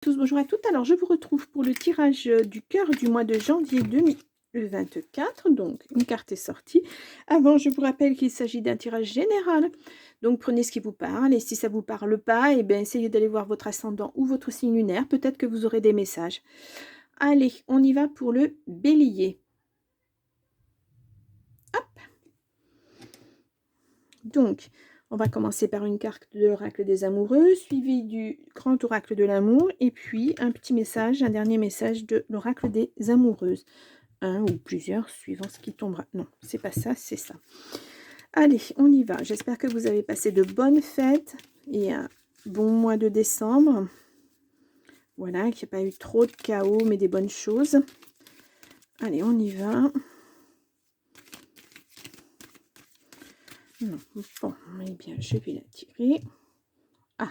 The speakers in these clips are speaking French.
Tous, bonjour à toutes. Alors, je vous retrouve pour le tirage du cœur du mois de janvier 2024. Donc, une carte est sortie. Avant, je vous rappelle qu'il s'agit d'un tirage général. Donc, prenez ce qui vous parle. Et si ça ne vous parle pas, eh bien, essayez d'aller voir votre ascendant ou votre signe lunaire. Peut-être que vous aurez des messages. Allez, on y va pour le bélier. Hop. Donc, on va commencer par une carte de l'oracle des amoureux, suivi du grand oracle de l'amour, et puis un petit message, un dernier message de l'oracle des amoureuses. Un ou plusieurs, suivant ce qui tombera. Non, c'est pas ça, c'est ça. Allez, on y va. J'espère que vous avez passé de bonnes fêtes et un bon mois de décembre. Voilà, qu'il n'y a pas eu trop de chaos, mais des bonnes choses. Allez, on y va. Non, bon, eh bien, je vais la tirer. Ah.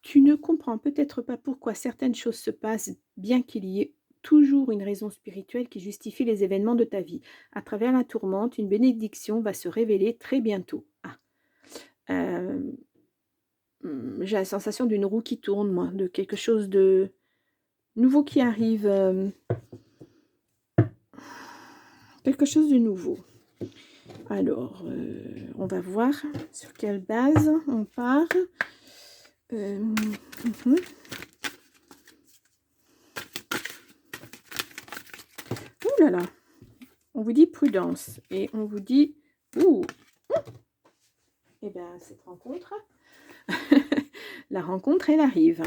Tu ne comprends peut-être pas pourquoi certaines choses se passent, bien qu'il y ait toujours une raison spirituelle qui justifie les événements de ta vie. À travers la tourmente, une bénédiction va se révéler très bientôt. Ah. J'ai la sensation d'une roue qui tourne, moi, de quelque chose de nouveau qui arrive. Quelque chose de nouveau. Alors, on va voir sur quelle base on part. Ouh là là. On vous dit prudence. Et on vous dit... Ouh. Eh bien, cette rencontre... La rencontre, elle arrive.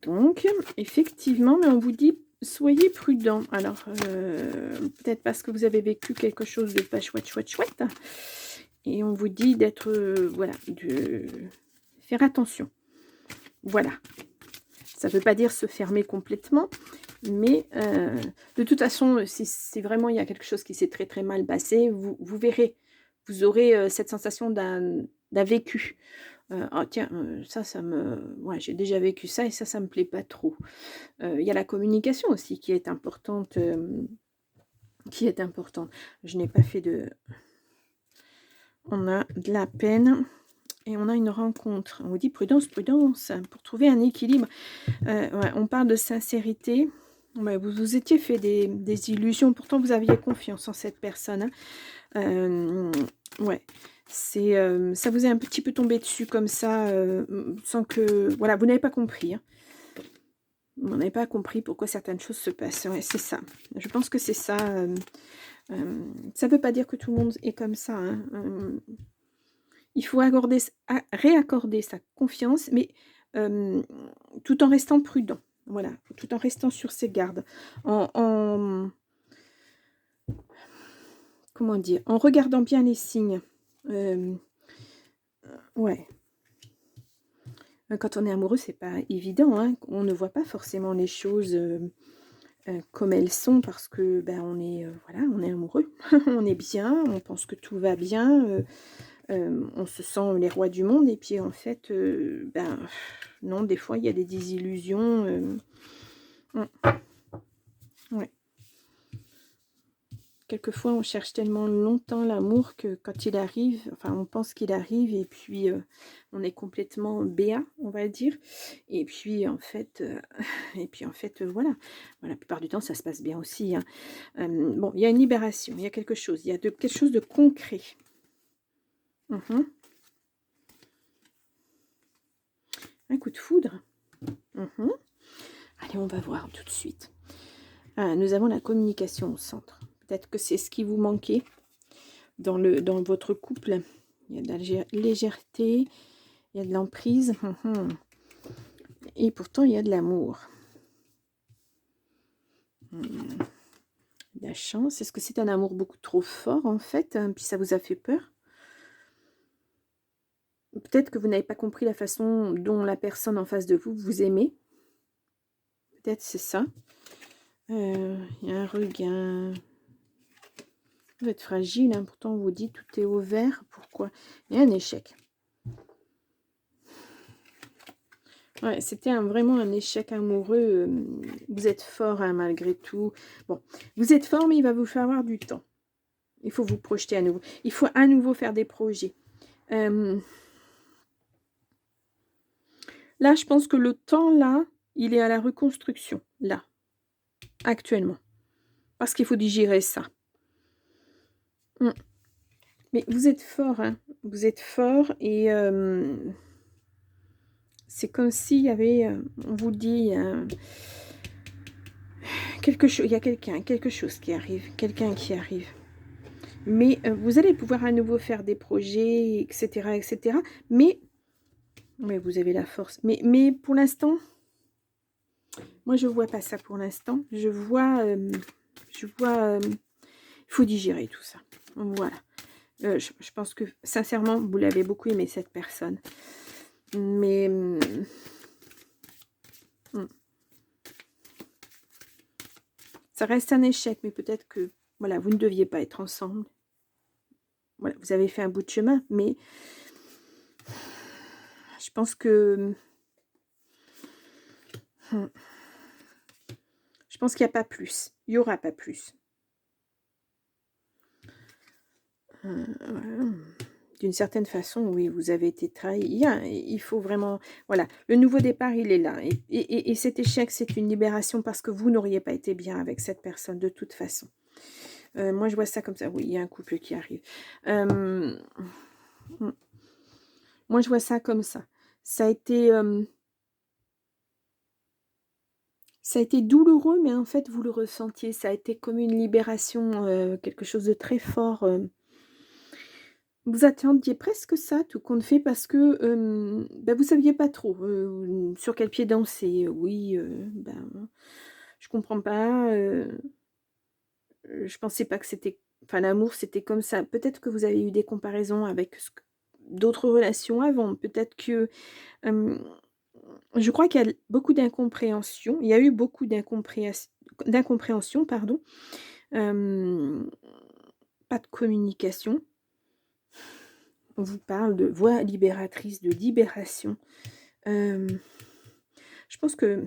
Donc, effectivement, mais on vous dit, soyez prudent. Alors, peut-être parce que vous avez vécu quelque chose de pas chouette. Et on vous dit d'être, voilà, de faire attention. Voilà. Ça ne veut pas dire se fermer complètement, mais de toute façon, si vraiment il y a quelque chose qui s'est très très mal passé, vous verrez. Vous aurez cette sensation d'un vécu. Oh tiens, ça me... Ouais, j'ai déjà vécu ça et ça me plaît pas trop. Il y a la communication aussi qui est importante. Je n'ai pas fait de... On a de la peine et on a une rencontre. On vous dit prudence, prudence, pour trouver un équilibre. Ouais, on parle de sincérité. Ouais, vous vous étiez fait des illusions, pourtant vous aviez confiance en cette personne. Ouais. C'est ça vous est un petit peu tombé dessus comme ça, sans que... Voilà, vous n'avez pas compris. Hein. Vous n'avez pas compris pourquoi certaines choses se passent. Ouais, c'est ça. Je pense que c'est ça. Ça ne veut pas dire que tout le monde est comme ça. Hein. Il faut réaccorder sa confiance, mais tout en restant prudent. Voilà, tout en restant sur ses gardes. Comment dire, en regardant bien les signes. Ouais. Quand on est amoureux, c'est pas évident. Hein. On ne voit pas forcément les choses comme elles sont parce que ben, on est amoureux. On est bien, on pense que tout va bien. On se sent les rois du monde. Et puis en fait, ben, non, des fois, il y a des désillusions. Ouais. Quelquefois, on cherche tellement longtemps l'amour que quand il arrive, enfin, on pense qu'il arrive et puis on est complètement béat, on va dire. Et puis, en fait, voilà. La plupart du temps, ça se passe bien aussi. Hein. Bon, il y a une libération, il y a quelque chose, il y a quelque chose de concret. Un coup de foudre. Allez, on va voir tout de suite. Nous avons la communication au centre. Peut-être que c'est ce qui vous manquait dans votre couple. Il y a de la légèreté, il y a de l'emprise. Et pourtant, il y a de l'amour. La chance. Est-ce que c'est un amour beaucoup trop fort, en fait, hein, puis ça vous a fait peur? Peut-être que vous n'avez pas compris la façon dont la personne en face de vous vous aimez. Peut-être c'est ça. Il y a un regain. Vous êtes fragile, hein, pourtant on vous dit tout est au vert. Pourquoi? Il y a un échec. Ouais, c'était vraiment un échec amoureux. Vous êtes fort, hein, malgré tout. Bon, vous êtes fort, mais il va vous falloir du temps. Il faut vous projeter à nouveau. Il faut à nouveau faire des projets. Là, je pense que le temps, là, il est à la reconstruction, là, actuellement. Parce qu'il faut digérer ça. Mmh. Mais vous êtes fort, hein. Vous êtes fort et c'est comme s'il y avait, on vous dit, quelque chose, il y a quelque chose qui arrive, quelqu'un qui arrive. Mais vous allez pouvoir à nouveau faire des projets, et cetera. Mais vous avez la force. Mais pour l'instant, moi je vois pas ça pour l'instant. Il faut digérer tout ça. Voilà. Je pense que sincèrement, vous l'avez beaucoup aimé cette personne. Mais ça reste un échec, mais peut-être que voilà, vous ne deviez pas être ensemble. Voilà, vous avez fait un bout de chemin, mais je pense que qu'il n'y a pas plus. Il n'y aura pas plus. Voilà. D'une certaine façon, oui, vous avez été trahi. Il faut vraiment... Voilà, le nouveau départ, il est là. Et cet échec, c'est une libération parce que vous n'auriez pas été bien avec cette personne de toute façon. Moi, je vois ça comme ça. Oui, il y a un couple qui arrive. Moi, je vois ça comme ça. Ça a été douloureux, mais en fait, vous le ressentiez. Ça a été comme une libération, quelque chose de très fort. Vous attendiez presque ça, tout compte fait, parce que vous saviez pas trop sur quel pied danser. Oui, je comprends pas. Je pensais pas que c'était... Enfin, l'amour, c'était comme ça. Peut-être que vous avez eu des comparaisons avec d'autres relations avant. Peut-être que... je crois qu'il y a beaucoup d'incompréhension. Il y a eu beaucoup d'incompréhension, pardon. Pas de communication. On vous parle de voie libératrice, de libération. Je pense que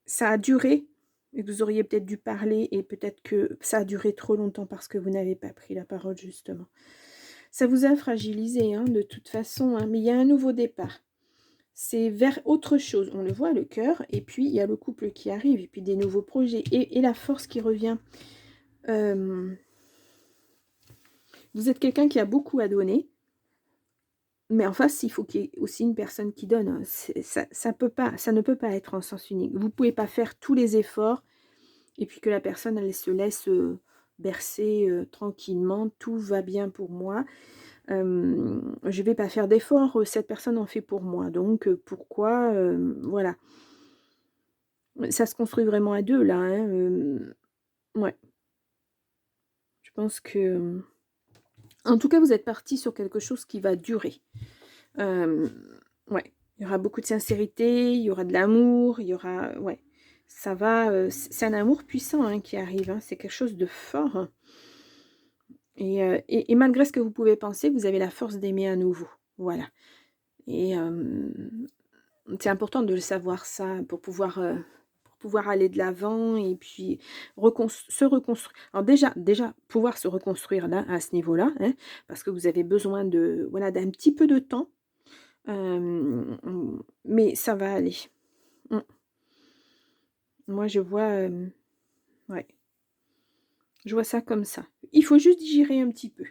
ça a duré et vous auriez peut-être dû parler et peut-être que ça a duré trop longtemps parce que vous n'avez pas pris la parole justement. Ça vous a fragilisé de toute façon, mais il y a un nouveau départ. C'est vers autre chose. On le voit, le cœur, et puis il y a le couple qui arrive, et puis des nouveaux projets, et la force qui revient. Vous êtes quelqu'un qui a beaucoup à donner, mais en face, il faut qu'il y ait aussi une personne qui donne. Ça ne peut pas être en sens unique. Vous ne pouvez pas faire tous les efforts, et puis que la personne, elle se laisse bercer tranquillement. Tout va bien pour moi. Je ne vais pas faire d'efforts. Cette personne en fait pour moi. Donc, pourquoi voilà. Ça se construit vraiment à deux, là. Ouais. Je pense que... En tout cas, vous êtes parti sur quelque chose qui va durer. Ouais. Il y aura beaucoup de sincérité, il y aura de l'amour, il y aura... Ouais. Ça va... c'est un amour puissant qui arrive. C'est quelque chose de fort. Et malgré ce que vous pouvez penser, vous avez la force d'aimer à nouveau. Voilà. Et c'est important de le savoir ça pour pouvoir aller de l'avant et puis se reconstruire. Alors déjà pouvoir se reconstruire là, à ce niveau-là, parce que vous avez besoin de voilà d'un petit peu de temps, mais ça va aller. Moi je vois, ouais, je vois ça comme ça. Il faut juste digérer un petit peu.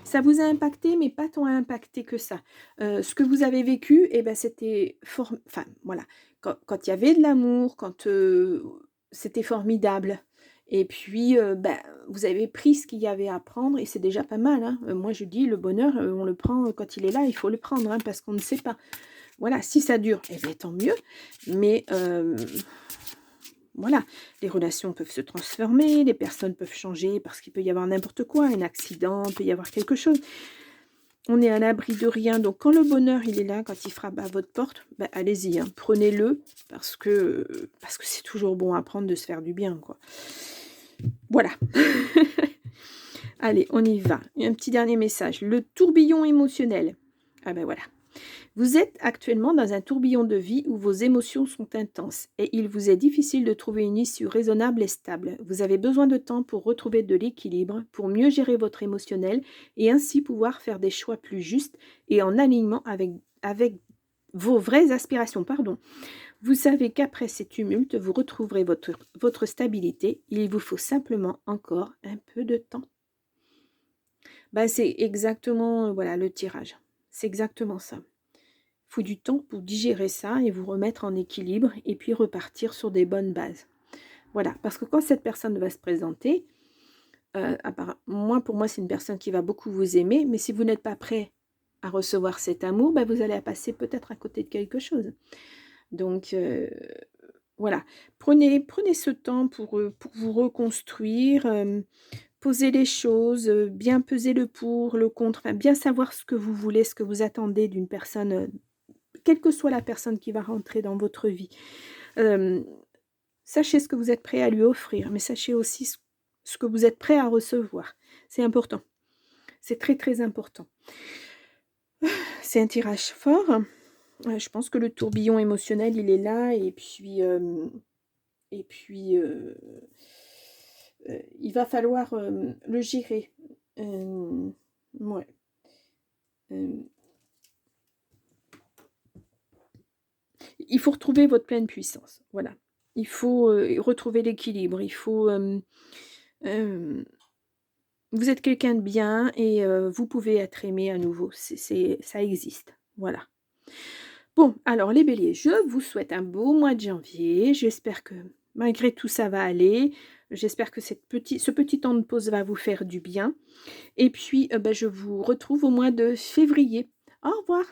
Ça vous a impacté, mais pas tant impacté que ça. Ce que vous avez vécu, c'était enfin, voilà. Quand il y avait de l'amour, quand c'était formidable. Et puis, vous avez pris ce qu'il y avait à prendre et c'est déjà pas mal. Moi, je dis, le bonheur, on le prend quand il est là, il faut le prendre parce qu'on ne sait pas. Voilà, si ça dure, tant mieux. Mais voilà, les relations peuvent se transformer, les personnes peuvent changer parce qu'il peut y avoir n'importe quoi, un accident, il peut y avoir quelque chose. On est à l'abri de rien. Donc, quand le bonheur, il est là, quand il frappe à votre porte, allez-y, prenez-le parce que c'est toujours bon à prendre de se faire du bien, quoi. Voilà. Allez, on y va. Un petit dernier message. Le tourbillon émotionnel. Ah ben voilà. Vous êtes actuellement dans un tourbillon de vie où vos émotions sont intenses et il vous est difficile de trouver une issue raisonnable et stable. Vous avez besoin de temps pour retrouver de l'équilibre, pour mieux gérer votre émotionnel et ainsi pouvoir faire des choix plus justes et en alignement avec avec vos vraies aspirations, pardon. Vous savez qu'après ces tumultes, vous retrouverez votre stabilité. Il vous faut simplement encore un peu de temps. Bah, c'est exactement voilà, le tirage. C'est exactement ça. Il faut du temps pour digérer ça et vous remettre en équilibre et puis repartir sur des bonnes bases. Voilà, parce que quand cette personne va se présenter, pour moi, c'est une personne qui va beaucoup vous aimer, mais si vous n'êtes pas prêt à recevoir cet amour, bah, vous allez passer peut-être à côté de quelque chose. Donc, voilà, prenez ce temps pour vous reconstruire, poser les choses, bien peser le pour, le contre, enfin, bien savoir ce que vous voulez, ce que vous attendez d'une personne, quelle que soit la personne qui va rentrer dans votre vie. Hem, Sachez ce que vous êtes prêt à lui offrir, mais sachez aussi ce que vous êtes prêt à recevoir. C'est important. C'est très, très important. C'est un tirage fort. Je pense que le tourbillon émotionnel, il est là et puis, il va falloir, le gérer. Ouais. Il faut retrouver votre pleine puissance, voilà. Il faut, retrouver l'équilibre. Il faut, vous êtes quelqu'un de bien et vous pouvez être aimé à nouveau. Ça existe, voilà. Bon, alors les béliers, je vous souhaite un beau mois de janvier. J'espère que malgré tout ça va aller. J'espère que ce petit temps de pause va vous faire du bien et puis, bah, je vous retrouve au mois de février. Au revoir.